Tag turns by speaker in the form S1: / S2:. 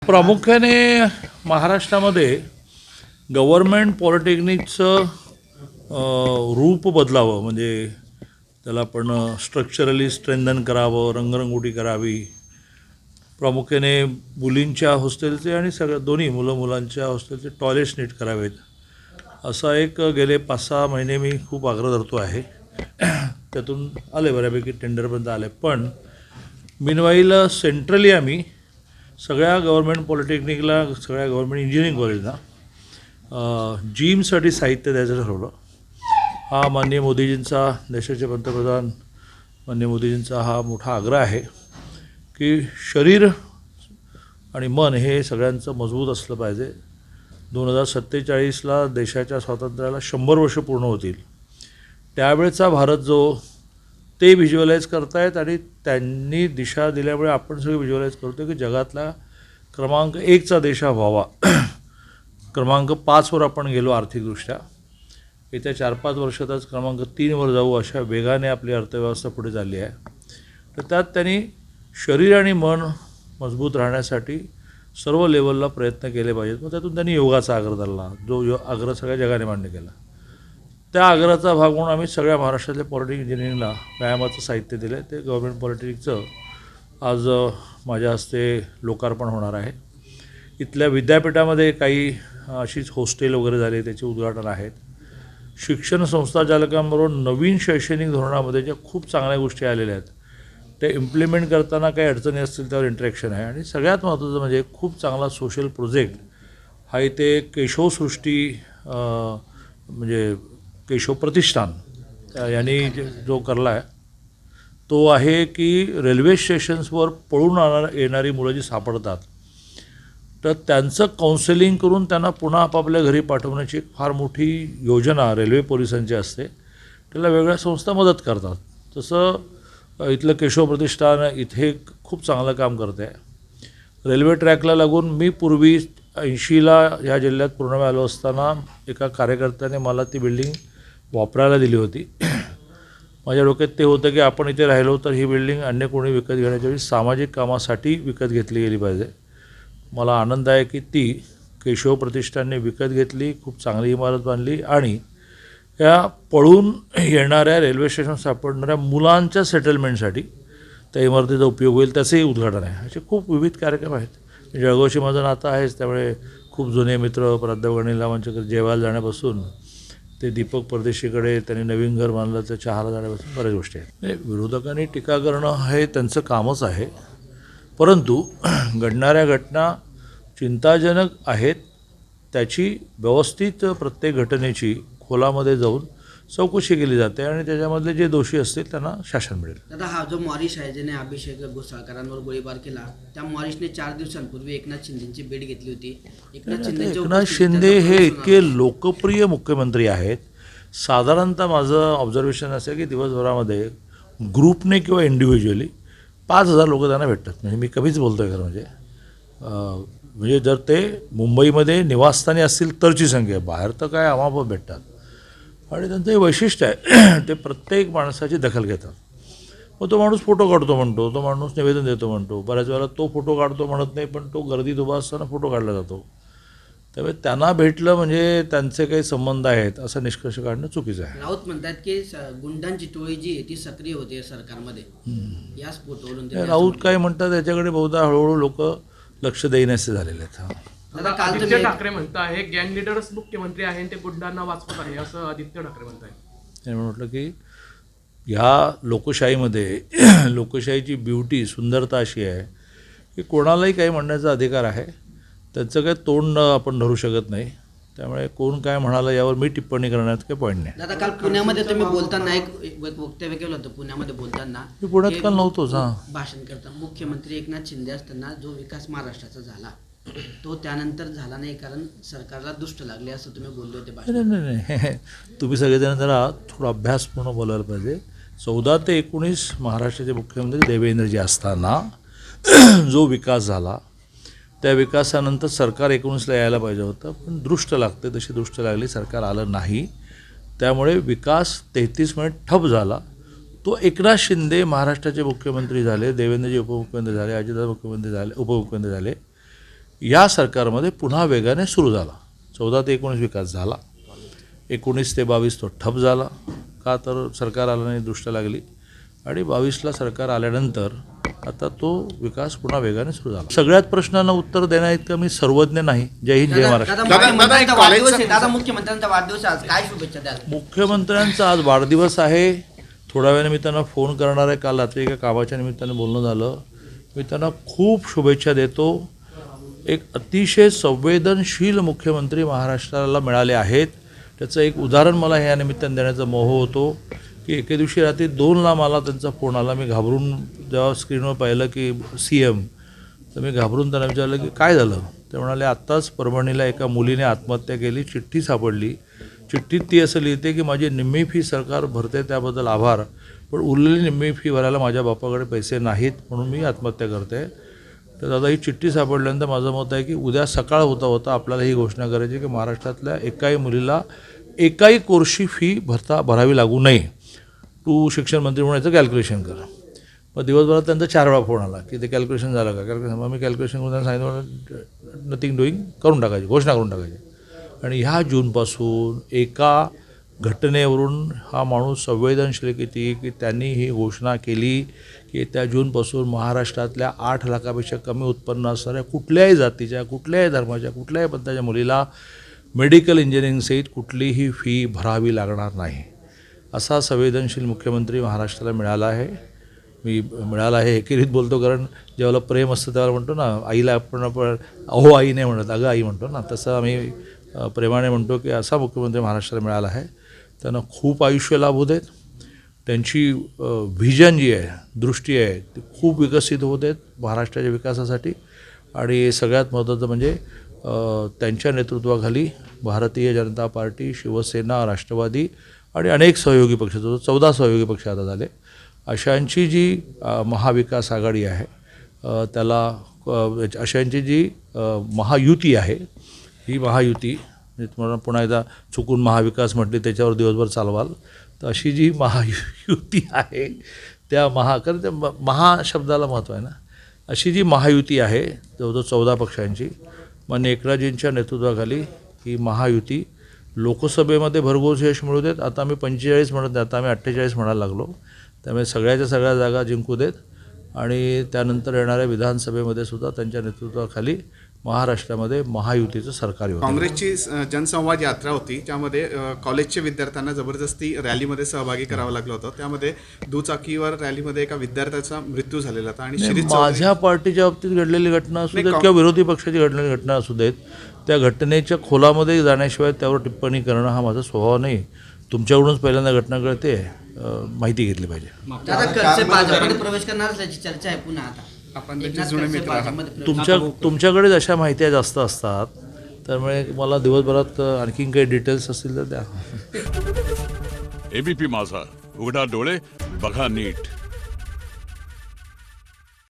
S1: प्रामुख्याने महाराष्ट्रामध्ये गव्हर्मेंट पॉलिटेक्निकचं रूप बदलावं, म्हणजे त्याला आपण स्ट्रक्चरली स्ट्रेंथन करावं, रंगरंगोटी करावी. प्रामुख्याने मुलींच्या हॉस्टेलचे आणि दोन्ही मुलांच्या हॉस्टेलचे टॉयलेट्स नीट करावेत, असा एक गेले 5-6 महिने मी खूप आग्रह धरतो आहे. त्यातून आले बऱ्यापैकी टेंडरपर्यंत आले. पण मीनवाईल सेंट्रली आम्ही सगळ्या गव्हर्मेंट पॉलिटेक्निकला, सगळ्या गव्हर्मेंट इंजिनिअरिंग कॉलेजला जिमसाठी साहित्य द्यायचं ठरवलं. हा माननीय मोदीजींचा, देशाचे पंतप्रधान माननीय मोदीजींचा हा मोठा आग्रह आहे की शरीर आणि मन हे सगळ्यांचं मजबूत असलं पाहिजे. 2047ला देशाच्या स्वातंत्र्याला 100 वर्ष पूर्ण होतील. त्यावेळचा भारत जो ते व्हिज्युअलाइज करतायत आणि त्यांनी दिशा दिल्यामुळे आपण सगळे व्हिज्युअलाइज करतो की जगातला क्रमांक 1चा देश हा व्हावा. क्रमांक 5वर आपण गेलो आर्थिकदृष्ट्या. येत्या 4-5 वर्षातच क्रमांक 3वर जाऊ, अशा वेगाने आपली अर्थव्यवस्था पुढे चालली आहे. तर त्यात त्यांनी शरीर आणि मन मजबूत राहण्यासाठी सर्व लेवलला प्रयत्न केले पाहिजेत. मग त्यातून त्यांनी योगाचा आग्रह धरला, जो आग्रह सगळ्या जगाने मान्य केला. त्या आग्रहाचा भाग म्हणून आम्ही सगळ्या महाराष्ट्रातल्या पॉलिटेक्निक इंजिनिअरिंगला व्यायामाचं साहित्य दिलं आहे. ते गव्हर्मेंट पॉलिटेक्निकचं आज माझ्या हस्ते लोकार्पण होणार आहे. इथल्या विद्यापीठामध्ये काही अशीच हॉस्टेल वगैरे झाली, त्याचे उद्घाटन आहेत. शिक्षण संस्था चालकांबरोबर नवीन शैक्षणिक धोरणामध्ये ज्या खूप चांगल्या गोष्टी आलेल्या आहेत त्या इम्प्लिमेंट करताना काही अडचणी असतील त्यावर इंटरॅक्शन आहे. आणि सगळ्यात महत्त्वाचं म्हणजे खूप चांगला सोशल प्रोजेक्ट हा इथे केशवसृष्टी म्हणजे केशव प्रतिष्ठान यांनी जो करला आहे तो आहे की रेल्वे स्टेशन्सवर पळून येणारी मुलं जी सापडतात तर त्यांचं काउन्सिलिंग करून त्यांना पुन्हा आपापल्या घरी पाठवण्याची एक फार मोठी योजना रेल्वे पोलिसांची असते. त्याला वेगळ्या संस्था मदत करतात. तसं इथलं केशव प्रतिष्ठान इथे खूप चांगलं काम करते आहे. रेल्वे ट्रॅकला लागून मी पूर्वी 80ला ह्या जिल्ह्यात पूर्ण आलो असताना एका कार्यकर्त्याने मला ती बिल्डिंग वापरायला दिली होती. माझ्या डोक्यात ते होतं की आपण इथे राहिलो तर ही बिल्डिंग अन्य कोणी विकत घेण्याच्या वेळी सामाजिक कामासाठी विकत घेतली गेली पाहिजे. मला आनंद आहे की ती केशव प्रतिष्ठानने विकत घेतली, खूप चांगली इमारत बांधली आणि या पळून येणाऱ्या रेल्वे स्टेशन सापडणाऱ्या मुलांच्या सेटलमेंटसाठी त्या इमारतीचा उपयोग होईल, त्याचंही उद्घाटन आहे. असे खूप विविध कार्यक्रम आहेत. जळगावशी माझं नातं आहेच, त्यामुळे खूप जुने मित्र प्राध्यापक अनिल लामांच्याकडे जेवायला जाण्यापासून ते दीपक परदेशीकडे त्यांनी नवीन घर बांधलं तर चहाला जाण्यापासून बऱ्याच गोष्टी आहेत. विरोधकांनी टीका करणं हे त्यांचं कामच आहे. परंतु घडणाऱ्या घटना चिंताजनक आहेत. त्याची व्यवस्थित प्रत्येक घटनेची खोलामध्ये जाऊन चौकशी केली जाते आणि त्याच्यामधले जे दोषी असतील त्यांना शासन मिळेल.
S2: दादा, हा जो मॉरिस आहे ज्याने अभिषेक घोसाळकरांवर गोळीबार केला, त्या मॉरिसने 4 दिवसांपूर्वी एकनाथ शिंदेची भेट घेतली होती.
S1: एकनाथ शिंदे हे इतके लोकप्रिय मुख्यमंत्री आहेत. साधारणतः माझं ऑब्झर्वेशन असं की दिवसभरामध्ये ग्रुपने किंवा इंडिव्हिज्युअली 5,000 लोक त्यांना भेटतात. म्हणजे मी कमीच बोलतो आहे खरं म्हणजे जर ते मुंबईमध्ये निवासस्थानी असतील तरची संख्या, बाहेर तर काय आम्हाला भेटतात. आणि त्यांचं हे वैशिष्ट्य आहे ते प्रत्येक माणसाची दखल घेतात. मग तो माणूस फोटो काढतो म्हणतो, तो माणूस निवेदन देतो म्हणतो, बऱ्याच वेळेला तो फोटो काढतो म्हणत नाही पण तो गर्दीत उभा असताना फोटो काढला जातो. त्यामुळे त्यांना भेटलं म्हणजे त्यांचे काही संबंध आहेत असा निष्कर्ष काढणं चुकीचं आहे.
S2: राऊत म्हणतात की गुंडांची टोळी जी आहे ती सक्रिय होते सरकारमध्ये. याच फोटोवरून
S1: राऊत काय म्हणतात याच्याकडे बहुधा हळूहळू लोक लक्ष देईनासे झालेले आहेत.
S3: आदित्य ठाकरे म्हणत आहे गँग लीडरच मुख्यमंत्री आहे ते गुंडांना वाचवत आहे, असं आदित्य ठाकरे म्हणत आहे.
S1: त्यांनी म्हटलं की ह्या लोकशाहीमध्ये लोकशाहीची ब्युटी, सुंदरता अशी आहे की कोणालाही काही म्हणण्याचा अधिकार आहे. त्याचं काही तोंड आपण धरू शकत नाही. त्यामुळे कोण काय म्हणालं यावर मी टिप्पणी करण्यात काही पॉईंट नाही.
S2: दादा, काल पुण्यामध्ये तुम्ही बोलताना एक वक्तव्य केलं होतं. पुण्यामध्ये बोलताना
S1: मी पुण्यात काल नव्हतोच.
S2: भाषण करता मुख्यमंत्री एकनाथ शिंदे असताना जो विकास महाराष्ट्राचा झाला तो त्यानंतर झाला नाही कारण सरकारला दुष्ट लागले असं तुम्ही बोलले होते.
S1: नाही तुम्ही सगळेजण जरा थोडा अभ्यासपूर्ण बोलायला पाहिजे. 14 ते 19 महाराष्ट्राचे मुख्यमंत्री देवेंद्रजी असताना जो विकास झाला त्या विकासानंतर सरकार 19ला यायला पाहिजे होतं, पण दृष्ट लागते तशी दृष्ट लागली, सरकार आलं नाही. त्यामुळे विकास 33 महिने ठप झाला. तो एकनाथ शिंदे महाराष्ट्राचे मुख्यमंत्री झाले, देवेंद्रजी उपमुख्यमंत्री झाले, अजितदादा मुख्यमंत्री झाले, उपमुख्यमंत्री झाले. या सरकारमध्ये पुन्हा वेगाने सुरू झाला. 14 ते 19 विकास झाला, 19 ते 22 तो ठप झाला. का तर सरकार आलं नाही, दृष्ट लागली, आणि 22ला सरकार आल्यानंतर आता तो विकास पुन्हा वेगाने सुरू झाला. सगळ्यात प्रश्नांना उत्तर देण्याइतकं मी सर्वज्ञ नाही. जय हिंद, जय महाराष्ट्र.
S2: मुख्यमंत्र्यांचा वाढदिवस आहे. दादा, मुख्यमंत्र्यांचा वाढदिवस आहे आज, काय शुभेच्छा द्याल?
S1: मुख्यमंत्र्यांचा आज वाढदिवस आहे. थोड्या वेळाने मी त्यांना फोन करणार आहे. काल रात्री एका कामाच्या निमित्ताने बोलणं झालं. मी त्यांना खूप शुभेच्छा देतो. एक अतिशय संवेदनशील मुख्यमंत्री महाराष्ट्राला मिळाले आहेत. त्याचं एक उदाहरण मला ह्या निमित्ताने देण्याचा मोह होतो की एके दिवशी रात्री 2ला मला त्यांचा फोन आला. मी घाबरून जेव्हा स्क्रीनवर पाहिलं की CM, तर मी घाबरून त्यांना विचारलं की काय झालं. ते म्हणाले आत्ताच परभणीला एका मुलीने आत्महत्या केली, चिठ्ठी सापडली. चिठ्ठीत ती असं लिहिते की माझी निम्मी फी सरकार भरते त्याबद्दल आभार, पण उरलेली निम्मी फी भरायला माझ्या बापाकडे पैसे नाहीत म्हणून मी आत्महत्या करते. तर दादा, ही चिठ्ठी सापडल्यानंतर माझं मत आहे की उद्या सकाळ होता होता आपल्याला ही घोषणा करायची की महाराष्ट्रातल्या एकाही मुलीला एकाही कोर्सची फी भरावी लागू नये. तू शिक्षण मंत्री म्हणून याचं कॅल्क्युलेशन कर. मग दिवसभरात त्यांचा 4 वेळा फोन आला की ते कॅल्क्युलेशन झालं का, कॅल्क्युलेशन. मग मी कॅल्क्युलेशन करून त्यांना सांगितलं नथिंग डुईंग, करून टाकायची, घोषणा करून टाकायची. आणि ह्या जूनपासून एका घटनेवरून हा माणूस संवेदनशील किती की त्यांनी ही घोषणा केली की त्या जूनपासून महाराष्ट्रातल्या 8 लाखापेक्षा कमी उत्पन्न असणाऱ्या कुठल्याही जातीच्या, कुठल्याही धर्माच्या, कुठल्याही पंथाच्या मुलीला मेडिकल इंजिनिअरिंगसहित कुठलीही फी भरावी लागणार नाही. असा संवेदनशील मुख्यमंत्री महाराष्ट्राला मिळाला आहे. मिळाला आहे एकेरीत बोलतो, कारण जेव्हा प्रेम असतं त्यावेळेला म्हणतो ना, आईला आपण अहो आई नाही म्हणत, अगं आई म्हणतो ना, तसं आम्ही प्रेमाने म्हणतो की असा मुख्यमंत्री महाराष्ट्राला मिळाला आहे. त्यांना खूप आयुष्य लाभू देत. त्यांची व्हिजन जी आहे, दृष्टी आहे, ती खूप विकसित होत आहेत महाराष्ट्राच्या विकासासाठी. आणि सगळ्यात महत्त्वाचं म्हणजे त्यांच्या नेतृत्वाखाली भारतीय जनता पार्टी, शिवसेना, राष्ट्रवादी आणि अनेक सहयोगी पक्ष, 14 सहयोगी पक्ष आता झाले, अशांची जी महाविकास आघाडी आहे, अशांची जी महायुती आहे, ही महायुती, तुम्हाला पुन्हा एकदा चुकून महाविकास म्हटली त्याच्यावर दिवसभर चालवाल, तर अशी जी महायुती आहे त्या कारण त्या महा शब्दाला महत्त्व आहे ना, अशी जी महायुती आहे जवळजवळ 14 पक्षांची, माननीय एकनाथजींच्या नेतृत्वाखाली ही महायुती लोकसभेमध्ये भरघोस यश मिळू देत. आता आम्ही 45 म्हणत नाही, आता आम्ही 48 म्हणायला लागलो. त्यामुळे सगळ्याच्या सगळ्या जागा जिंकू देत आणि त्यानंतर येणाऱ्या विधानसभेमध्ये सुद्धा त्यांच्या नेतृत्वाखाली महाराष्ट्रामध्ये महायुतीचं सरकार येईल.
S4: काँग्रेसची जनसंवाद यात्रा होती, त्यामध्ये कॉलेजच्या विद्यार्थ्यांना जबरदस्ती रॅलीमध्ये सहभागी करावं लागलं होतं. त्यामध्ये दुचाकीवर रॅलीमध्ये एका विद्यार्थ्याचा मृत्यू झालेला होता. आणि
S1: माझ्या पार्टीच्या बाबतीत घडलेली घटना असू देत किंवा विरोधी पक्षाची घडलेली घटना असू देत, त्या घटनेच्या खोलामध्ये जाण्याशिवाय त्यावर टिप्पणी करणं हा माझा स्वभाव नाही. तुमच्याकडूनच पहिल्यांदा घटना कळते, माहिती घेतली पाहिजे.
S2: दादा, खडसे भाजपमध्ये प्रवेश करणार असल्याची चर्चा आहे पुन्हा आता.
S4: आपण त्याचे जुने मित्र आहात.
S1: तुमच्याकडेच अशा माहित्या जास्त असतात, त्यामुळे मला दिवसभरात आणखीन काही डिटेल्स असतील तर द्या.
S5: ABP माझा, उघडा डोळे बघा नीट.